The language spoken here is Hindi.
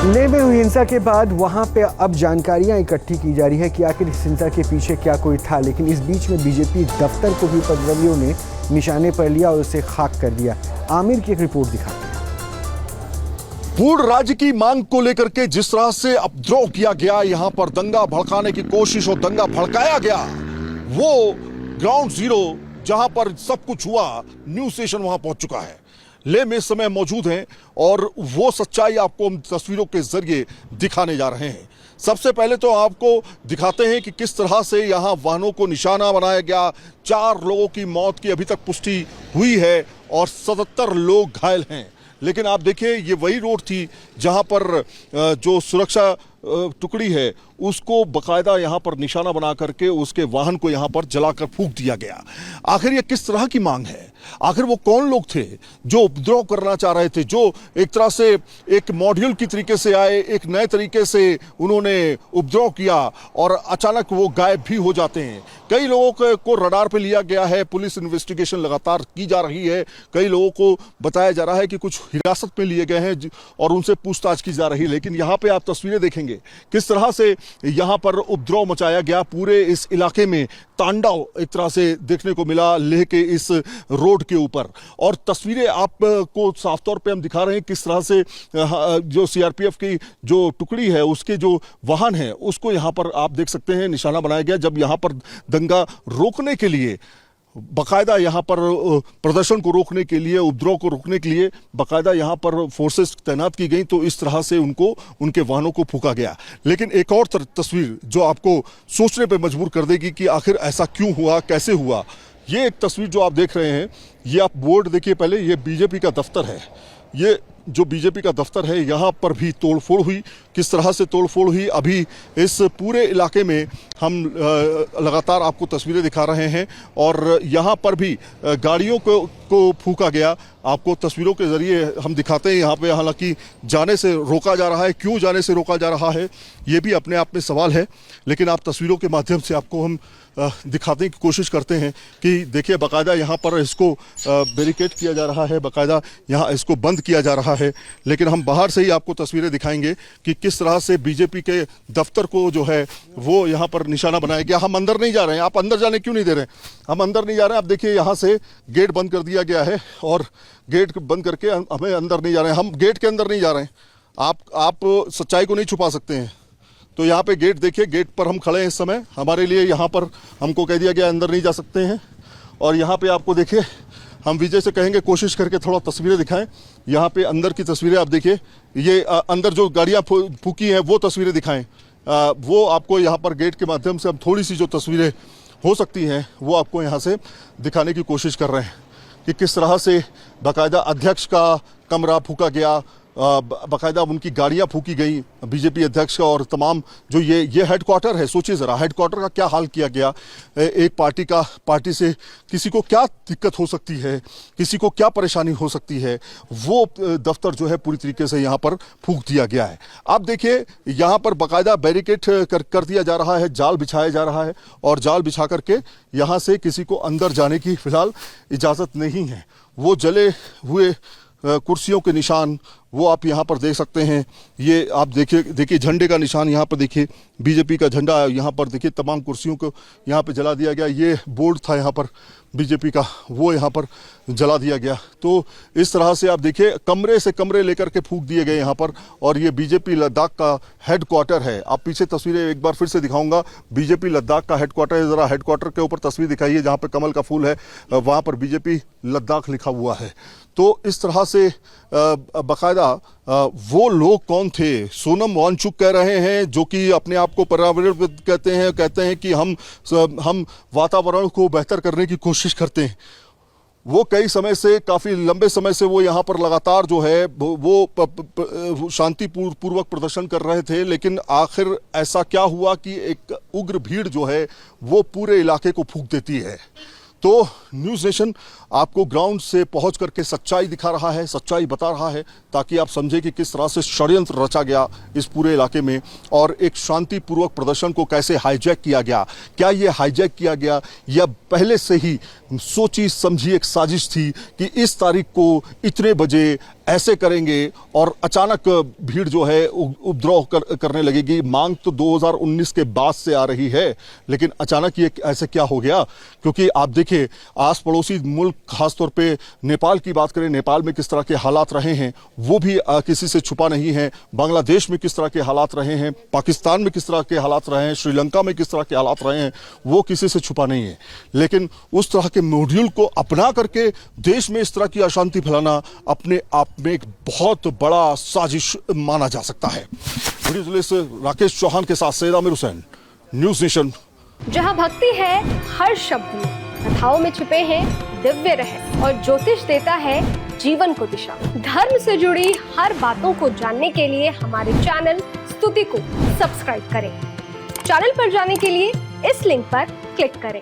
लेह में हुई हिंसा के बाद वहां पे अब जानकारियां इकट्ठी की जा रही है कि आखिर इस हिंसा के पीछे क्या कोई था। लेकिन इस बीच में बीजेपी दफ्तर को भी उपद्रवियों ने निशाने पर लिया और उसे खाक कर दिया। आमिर की एक रिपोर्ट दिखाते हैं। पूर्ण राज्य की मांग को लेकर के जिस तरह से उपद्रव किया गया, यहां पर दंगा भड़काने की कोशिश और दंगा भड़काया गया, वो ग्राउंड जीरो जहां पर सब कुछ हुआ, न्यूज स्टेशन वहां पहुंच चुका है। लेह में इस समय मौजूद हैं और वो सच्चाई आपको हम तस्वीरों के जरिए दिखाने जा रहे हैं। सबसे पहले तो आपको दिखाते हैं कि किस तरह से यहाँ वाहनों को निशाना बनाया गया। 4 लोगों की मौत की अभी तक पुष्टि हुई है और 77 लोग घायल हैं। लेकिन आप देखिए, ये वही रोड थी जहाँ पर जो सुरक्षा टुकड़ी है उसको बकायदा यहाँ पर निशाना बना करके उसके वाहन को यहाँ पर जलाकर फूंक दिया गया। आखिर ये किस तरह की मांग है? आखिर वो कौन लोग थे जो उपद्रव करना चाह रहे थे, जो एक तरह से एक मॉड्यूल की तरीके से आए, एक नए तरीके से उन्होंने उपद्रव किया और अचानक वो गायब भी हो जाते हैं। कई लोगों को रडार पे लिया गया है, पुलिस इन्वेस्टिगेशन लगातार की जा रही है। कई लोगों को बताया जा रहा है कि कुछ हिरासत में लिए गए हैं और उनसे पूछताछ की जा रही है। लेकिन यहाँ पे आप तस्वीरें देखेंगे किस तरह से यहां पर उपद्रव मचाया गया। पूरे इस इलाके में तांडव एक तरह से देखने को मिला लेह के इस रोड के ऊपर। और तस्वीरें आपको साफ तौर पे हम दिखा रहे हैं किस तरह से जो सीआरपीएफ की जो टुकड़ी है उसके जो वाहन है उसको यहां पर आप देख सकते हैं निशाना बनाया गया। जब यहां पर दंगा रोकने के लिए बकायदा यहाँ पर प्रदर्शन को रोकने के लिए, उपद्रव को रोकने के लिए बकायदा यहाँ पर फोर्सेस तैनात की गई, तो इस तरह से उनको उनके वाहनों को फूंका गया। लेकिन एक और तस्वीर जो आपको सोचने पे मजबूर कर देगी कि आखिर ऐसा क्यों हुआ, कैसे हुआ। ये एक तस्वीर जो आप देख रहे हैं, ये आप बोर्ड देखिए पहले, ये बीजेपी का दफ्तर है। ये जो बीजेपी का दफ्तर है यहाँ पर भी तोड़फोड़ हुई। किस तरह से तोड़फोड़ हुई, अभी इस पूरे इलाके में हम लगातार आपको तस्वीरें दिखा रहे हैं। और यहाँ पर भी गाड़ियों को फूंका गया। आपको तस्वीरों के जरिए हम दिखाते हैं। यहाँ पे हालांकि जाने से रोका जा रहा है, क्यों जाने से रोका जा रहा है ये भी अपने आप में सवाल है। लेकिन आप तस्वीरों के माध्यम से आपको हम दिखाने की कोशिश करते हैं कि देखिए बकायदा यहाँ पर इसको बैरिकेड किया जा रहा है, बकायदा यहाँ इसको बंद किया जा रहा है। लेकिन हम बाहर से ही आपको तस्वीरें दिखाएंगे कि किस तरह से बीजेपी के दफ्तर को जो है वो यहाँ पर निशाना बनाया गया। हम अंदर नहीं जा रहे हैं, आप अंदर जाने क्यों नहीं दे रहे हैं? हम अंदर नहीं जा रहे हैं। आप देखिए यहाँ से गेट बंद कर दिया गया है और गेट बंद करके हमें अंदर नहीं जा रहे हैं। हम गेट के अंदर नहीं जा रहे हैं। आप सच्चाई को नहीं छुपा सकते हैं। तो यहाँ पे गेट देखिए, गेट पर हम खड़े हैं इस समय। हमारे लिए यहाँ पर हमको कह दिया गया अंदर नहीं जा सकते हैं। और यहाँ पे आपको देखिए, हम विजय से कहेंगे कोशिश करके थोड़ा तस्वीरें दिखाएं। यहाँ पे अंदर की तस्वीरें आप देखिए, ये अंदर जो गाड़ियाँ फूकी हैं वो तस्वीरें दिखाएं। वो आपको यहाँ पर गेट के माध्यम से हम थोड़ी सी जो तस्वीरें हो सकती हैं वो आपको यहाँ से दिखाने की कोशिश कर रहे हैं कि किस तरह से बाकायदा अध्यक्ष का कमरा फूका गया, बाकायदा उनकी गाड़ियां फूकी गई बीजेपी अध्यक्ष का। और तमाम जो ये हेडक्वार्टर है, सोचिए ज़रा हेडक्वार्टर का क्या हाल किया गया। एक पार्टी से किसी को क्या दिक्कत हो सकती है, किसी को क्या परेशानी हो सकती है, वो दफ्तर जो है पूरी तरीके से यहाँ पर फूंक दिया गया है। आप देखिए यहाँ पर बाकायदा बैरिकेड कर दिया जा रहा है, जाल बिछाया जा रहा है और जाल बिछा करके यहाँ से किसी को अंदर जाने की फिलहाल इजाज़त नहीं है। वो जले हुए कुर्सियों के निशान वो आप यहाँ पर देख सकते हैं। ये आप देखिए झंडे का निशान यहाँ पर देखिए, बीजेपी का झंडा यहाँ पर देखिए। तमाम कुर्सियों को यहाँ पे जला दिया गया। ये बोर्ड था यहाँ पर बीजेपी का, वो यहाँ पर जला दिया गया। तो इस तरह से आप देखिए कमरे से कमरे लेकर के फूंक दिए गए यहाँ पर। और ये बीजेपी लद्दाख का हेडक्वार्टर है। आप पीछे तस्वीरें एक बार फिर से दिखाऊंगा। बीजेपी लद्दाख का हेडक्वार्टर है। ज़रा हेडक्वार्टर के ऊपर तस्वीर दिखाइए जहाँ पर कमल का फूल है, वहाँ पर बीजेपी लद्दाख लिखा हुआ है। तो इस तरह से बाकायदा वो लोग कौन थे? सोनम वांगचुक कह रहे हैं, जो कि अपने आप को पर्यावरणविद कहते हैं कि हम वातावरण को बेहतर करने की कोशिश करते हैं। वो कई समय से, काफ़ी लंबे समय से वो यहाँ पर लगातार जो है वो शांतिपूर्वक प्रदर्शन कर रहे थे। लेकिन आखिर ऐसा क्या हुआ कि एक उग्र भीड़ जो है वो पूरे इलाके को फूंक देती है। तो न्यूज़ नेशन आपको ग्राउंड से पहुंच करके सच्चाई दिखा रहा है, सच्चाई बता रहा है, ताकि आप समझें कि किस तरह से षड्यंत्र रचा गया इस पूरे इलाके में और एक शांतिपूर्वक प्रदर्शन को कैसे हाईजैक किया गया। क्या ये हाईजैक किया गया या पहले से ही सोची समझी एक साजिश थी कि इस तारीख को इतने बजे ऐसे करेंगे और अचानक भीड़ जो है उपद्रव करने लगेगी। मांग तो 2019 के बाद से आ रही है, लेकिन अचानक ये ऐसे क्या हो गया? क्योंकि आप देखिए, आस पड़ोसी मुल्क, खासतौर पे नेपाल की बात करें, नेपाल में किस तरह के हालात रहे हैं वो भी किसी से छुपा नहीं है। बांग्लादेश में किस तरह के हालात रहे हैं, पाकिस्तान में किस तरह के हालात रहे हैं, श्रीलंका में किस तरह के हालात रहे हैं, वो किसी से छुपा नहीं है। लेकिन उस तरह के मॉड्यूल को अपना करके देश में इस तरह की अशांति फैलाना अपने आप में एक बहुत बड़ा साजिश माना जा सकता है। वीडियो जर्नलिस्ट राकेश चौहान के साथ सैयद आमिर हुसैन, न्यूज नेशन। जहां भक्ति है हर शब्द में, कथाओं में छुपे हैं दिव्य रहस्य और ज्योतिष देता है जीवन को दिशा। धर्म से जुड़ी हर बातों को जानने के लिए हमारे चैनल स्तुति को सब्सक्राइब करें। चैनल पर जाने के लिए इस लिंक पर क्लिक करें।